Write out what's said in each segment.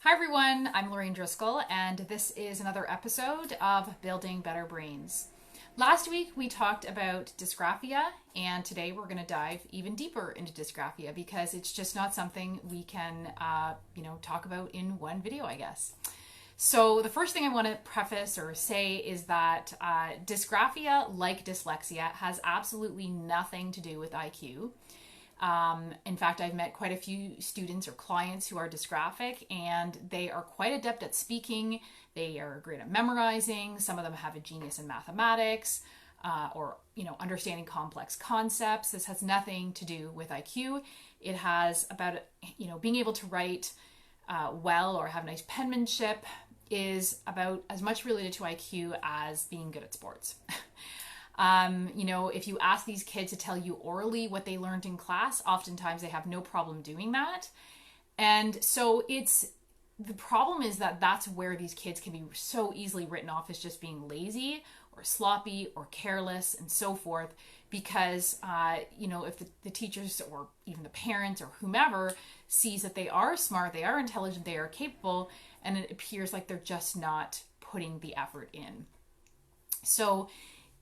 Hi everyone, I'm Lorraine Driscoll, and this is another episode of Building Better Brains. Last week we talked about dysgraphia, and today we're going to dive even deeper into dysgraphia because it's just not something we can, talk about in one video, I guess. So the first thing I want to preface or say is that dysgraphia, like dyslexia, has absolutely nothing to do with IQ. In fact, I've met quite a few students or clients who are dysgraphic, and they are quite adept at speaking. They are great at memorizing. Some of them have a genius in mathematics or understanding complex concepts. This has nothing to do with IQ. It has about being able to write well or have nice penmanship is about as much related to IQ as being good at sports. If you ask these kids to tell you orally what they learned in class, oftentimes they have no problem doing that. And so the problem is that that's where these kids can be so easily written off as just being lazy or sloppy or careless and so forth, because, if the teachers or even the parents or whomever sees that they are smart, they are intelligent, they are capable, and it appears like they're just not putting the effort in. So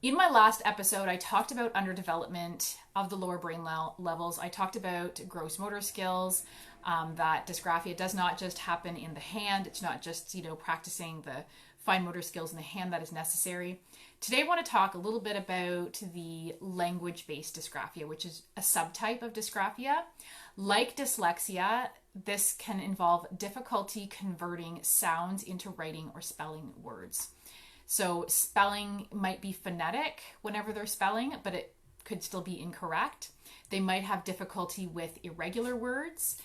in my last episode, I talked about underdevelopment of the lower brain levels. I talked about gross motor skills, that dysgraphia does not just happen in the hand. It's not just, practicing the fine motor skills in the hand that is necessary. Today, I want to talk a little bit about the language-based dysgraphia, which is a subtype of dysgraphia. Like dyslexia, this can involve difficulty converting sounds into writing or spelling words. So spelling might be phonetic whenever they're spelling, but it could still be incorrect. They might have difficulty with irregular words,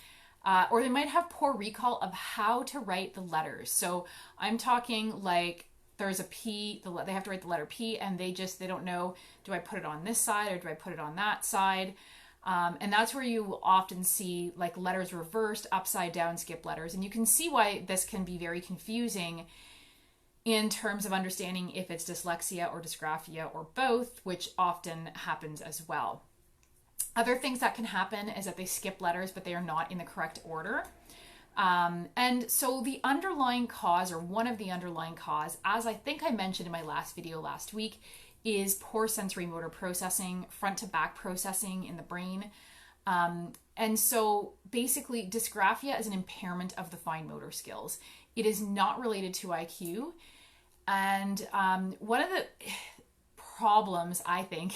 or they might have poor recall of how to write the letters. So I'm talking like there's a P, they have to write the letter P, and they don't know, do I put it on this side or do I put it on that side? And that's where you often see like letters reversed, upside down, skip letters. And you can see why this can be very confusing in terms of understanding if it's dyslexia or dysgraphia or both, which often happens as well. Other things that can happen is that they skip letters, but they are not in the correct order. And so the underlying cause, or one of the underlying cause, as I think I mentioned in my last video last week, is poor sensory motor processing, front to back processing in the brain. And so basically dysgraphia is an impairment of the fine motor skills. It is not related to IQ. And one of the problems, I think,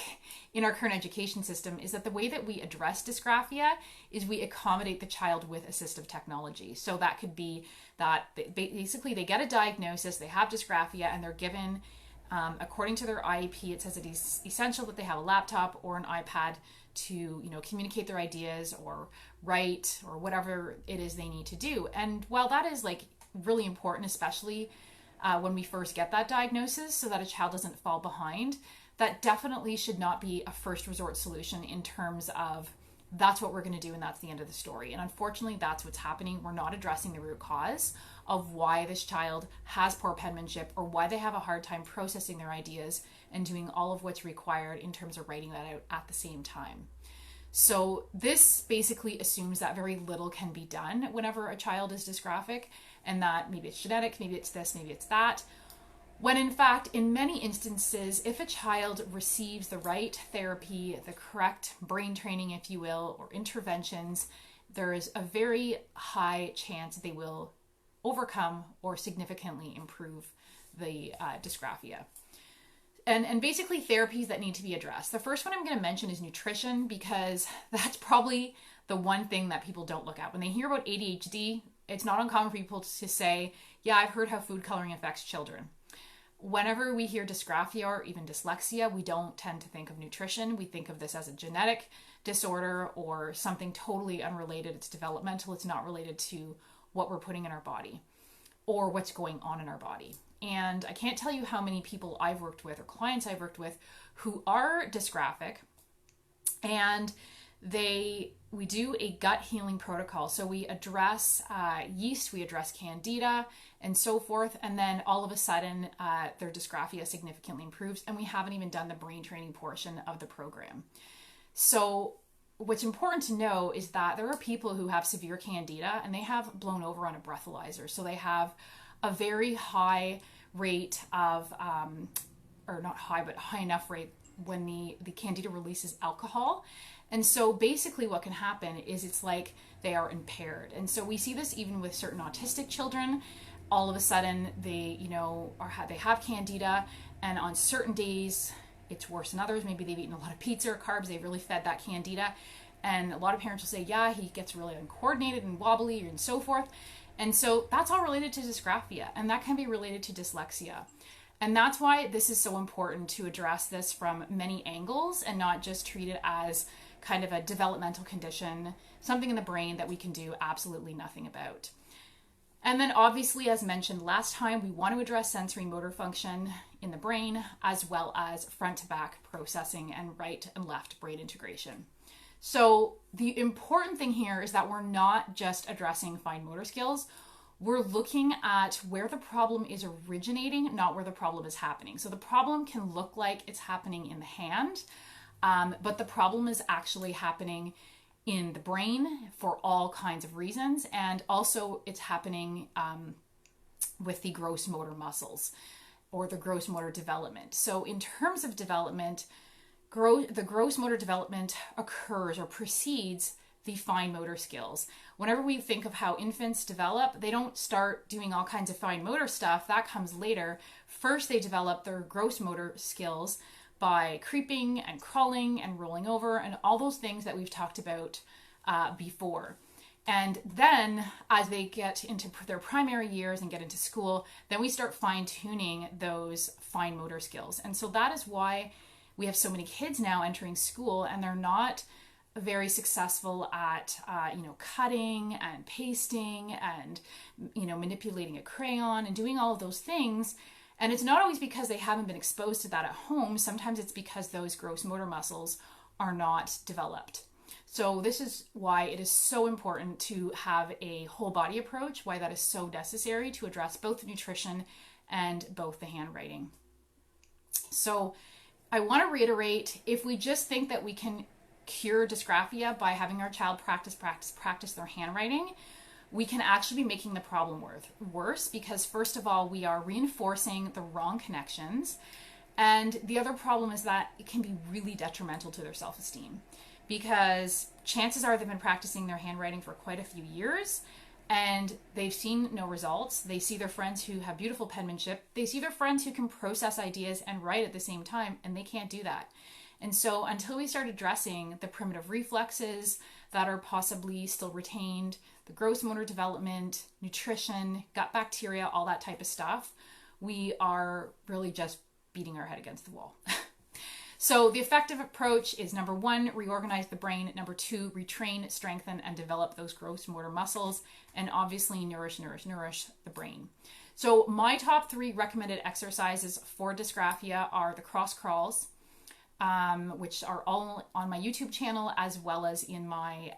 in our current education system is that the way that we address dysgraphia is we accommodate the child with assistive technology. So that could be that basically they get a diagnosis, they have dysgraphia, and they're given, according to their IEP, it says it is essential that they have a laptop or an iPad to, communicate their ideas or write or whatever it is they need to do. And while that is like really important, especially when we first get that diagnosis so that a child doesn't fall behind, that definitely should not be a first resort solution in terms of that's what we're going to do and that's the end of the story. And unfortunately, that's what's happening. We're not addressing the root cause of why this child has poor penmanship or why they have a hard time processing their ideas and doing all of what's required in terms of writing that out at the same time. So this basically assumes that very little can be done whenever a child is dysgraphic, and that maybe it's genetic, maybe it's this, maybe it's that. When in fact, in many instances, if a child receives the right therapy, the correct brain training, if you will, or interventions, there is a very high chance they will overcome or significantly improve the dysgraphia. And basically therapies that need to be addressed. The first one I'm going to mention is nutrition, because that's probably the one thing that people don't look at. When they hear about ADHD, it's not uncommon for people to say, yeah, I've heard how food coloring affects children. Whenever we hear dysgraphia or even dyslexia, we don't tend to think of nutrition. We think of this as a genetic disorder or something totally unrelated. It's developmental. It's not related to what we're putting in our body or what's going on in our body. And I can't tell you how many people I've worked with or clients I've worked with who are dysgraphic, and we do a gut healing protocol. So we address yeast, we address candida and so forth. And then all of a sudden their dysgraphia significantly improves, and we haven't even done the brain training portion of the program. So what's important to know is that there are people who have severe candida and they have blown over on a breathalyzer. So they have a very high rate of, or not high, but high enough rate when the candida releases alcohol. And so basically what can happen is it's like they are impaired. And so we see this even with certain autistic children. All of a sudden they, they have candida, and on certain days it's worse than others. Maybe they've eaten a lot of pizza or carbs. They've really fed that candida. And a lot of parents will say, yeah, he gets really uncoordinated and wobbly and so forth. And so that's all related to dysgraphia, and that can be related to dyslexia. And that's why this is so important to address this from many angles and not just treat it as kind of a developmental condition, something in the brain that we can do absolutely nothing about. And then obviously, as mentioned last time, we want to address sensory motor function in the brain, as well as front to back processing and right and left brain integration. So the important thing here is that we're not just addressing fine motor skills. We're looking at where the problem is originating, not where the problem is happening. So the problem can look like it's happening in the hand, but the problem is actually happening in the brain for all kinds of reasons. And also it's happening with the gross motor muscles or the gross motor development. So in terms of development, the gross motor development occurs or precedes the fine motor skills. Whenever we think of how infants develop, they don't start doing all kinds of fine motor stuff. That comes later. First, they develop their gross motor skills by creeping and crawling and rolling over and all those things that we've talked about before. And then as they get into their primary years and get into school, then we start fine-tuning those fine motor skills. And so that is why we have so many kids now entering school and they're not very successful at, cutting and pasting and, manipulating a crayon and doing all of those things. And it's not always because they haven't been exposed to that at home. Sometimes it's because those gross motor muscles are not developed. So this is why it is so important to have a whole body approach, why that is so necessary to address both the nutrition and both the handwriting. So I want to reiterate, if we just think that we can cure dysgraphia by having our child practice their handwriting, we can actually be making the problem worse because first of all, we are reinforcing the wrong connections. And the other problem is that it can be really detrimental to their self-esteem because chances are they've been practicing their handwriting for quite a few years and they've seen no results. They see their friends who have beautiful penmanship. They see their friends who can process ideas and write at the same time, and they can't do that. And so until we start addressing the primitive reflexes that are possibly still retained, the gross motor development, nutrition, gut bacteria, all that type of stuff, we are really just beating our head against the wall. So the effective approach is number 1, reorganize the brain. Number 2, retrain, strengthen, and develop those gross motor muscles. And obviously nourish the brain. So my top 3 recommended exercises for dysgraphia are the cross crawls, which are all on my YouTube channel as well as in my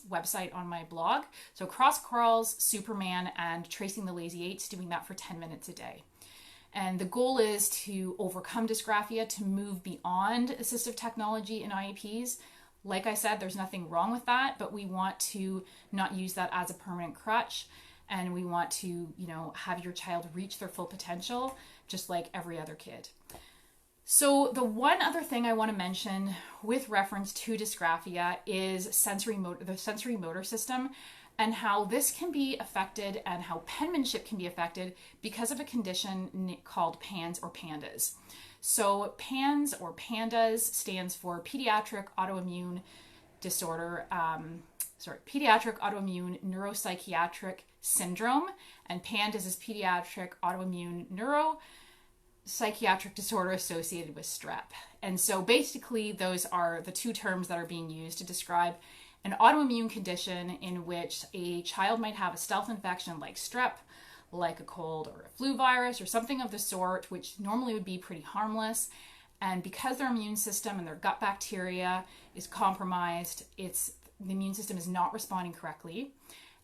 website on my blog. So cross crawls, Superman, and tracing the lazy 8s, doing that for 10 minutes a day. And the goal is to overcome dysgraphia, to move beyond assistive technology in IEPs. Like I said, there's nothing wrong with that, but we want to not use that as a permanent crutch. And we want to, have your child reach their full potential, just like every other kid. So the one other thing I want to mention with reference to dysgraphia is the sensory motor system and how this can be affected and how penmanship can be affected because of a condition called PANS or Pandas. So PANS or Pandas stands for pediatric autoimmune disorder, pediatric autoimmune neuropsychiatric syndrome, and Pandas is pediatric autoimmune neuropsychiatric disorder associated with strep. And so basically those are the 2 terms that are being used to describe an autoimmune condition in which a child might have a stealth infection like strep, like a cold or a flu virus or something of the sort, which normally would be pretty harmless. And because their immune system and their gut bacteria is compromised, the immune system is not responding correctly.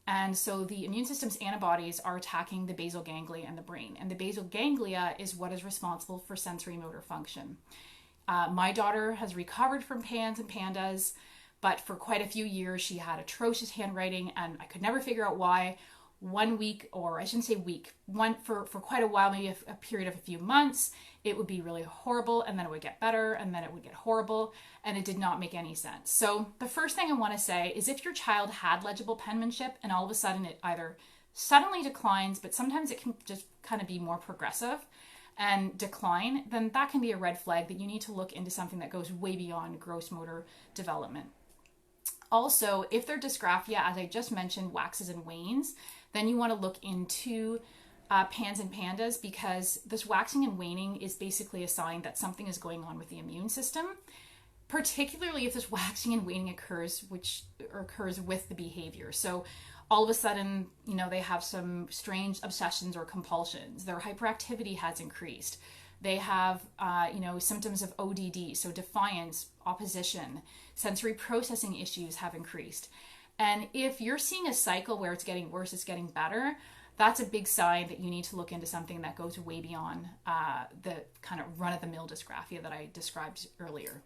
And so the immune system's antibodies are attacking the basal ganglia in the brain. And the basal ganglia is what is responsible for sensory motor function. My daughter has recovered from PANS and Pandas, but for quite a few years she had atrocious handwriting, and I could never figure out why. 1 week, or I shouldn't say week, for quite a while, maybe a period of a few months, it would be really horrible, and then it would get better, and then it would get horrible, and it did not make any sense. So the first thing I want to say is, if your child had legible penmanship and all of a sudden it either suddenly declines, but sometimes it can just kind of be more progressive and decline, then that can be a red flag that you need to look into something that goes way beyond gross motor development. Also, if their dysgraphia, as I just mentioned, waxes and wanes, then you want to look into PANS and Pandas, because this waxing and waning is basically a sign that something is going on with the immune system, particularly if this waxing and waning occurs with the behavior. So all of a sudden, they have some strange obsessions or compulsions. Their hyperactivity has increased. They have, symptoms of ODD, so defiance, opposition, sensory processing issues have increased. And if you're seeing a cycle where it's getting worse, it's getting better, that's a big sign that you need to look into something that goes way beyond the kind of run-of-the-mill dysgraphia that I described earlier.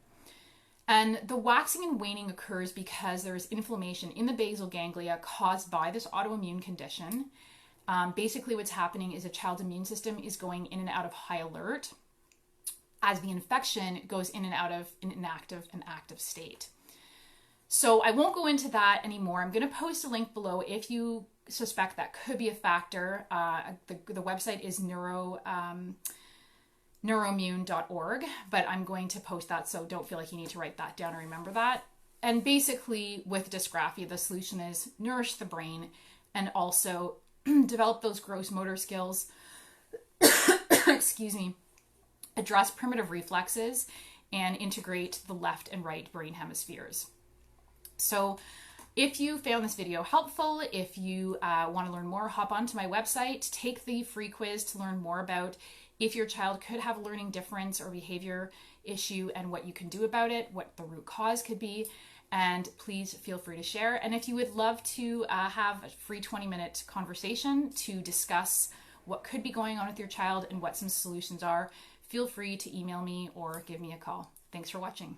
And the waxing and waning occurs because there's inflammation in the basal ganglia caused by this autoimmune condition. Basically what's happening is a child's immune system is going in and out of high alert as the infection goes in and out of an inactive and active state. So I won't go into that anymore. I'm going to post a link below if you suspect that could be a factor. The website is neuromune.org, but I'm going to post that, so don't feel like you need to write that down or remember that. And basically with dysgraphia, the solution is nourish the brain and also develop those gross motor skills, excuse me, address primitive reflexes, and integrate the left and right brain hemispheres. So if you found this video helpful, if you want to learn more, hop onto my website, take the free quiz to learn more about if your child could have a learning difference or behavior issue and what you can do about it, what the root cause could be, and please feel free to share. And if you would love to have a free 20-minute conversation to discuss what could be going on with your child and what some solutions are, feel free to email me or give me a call. Thanks for watching.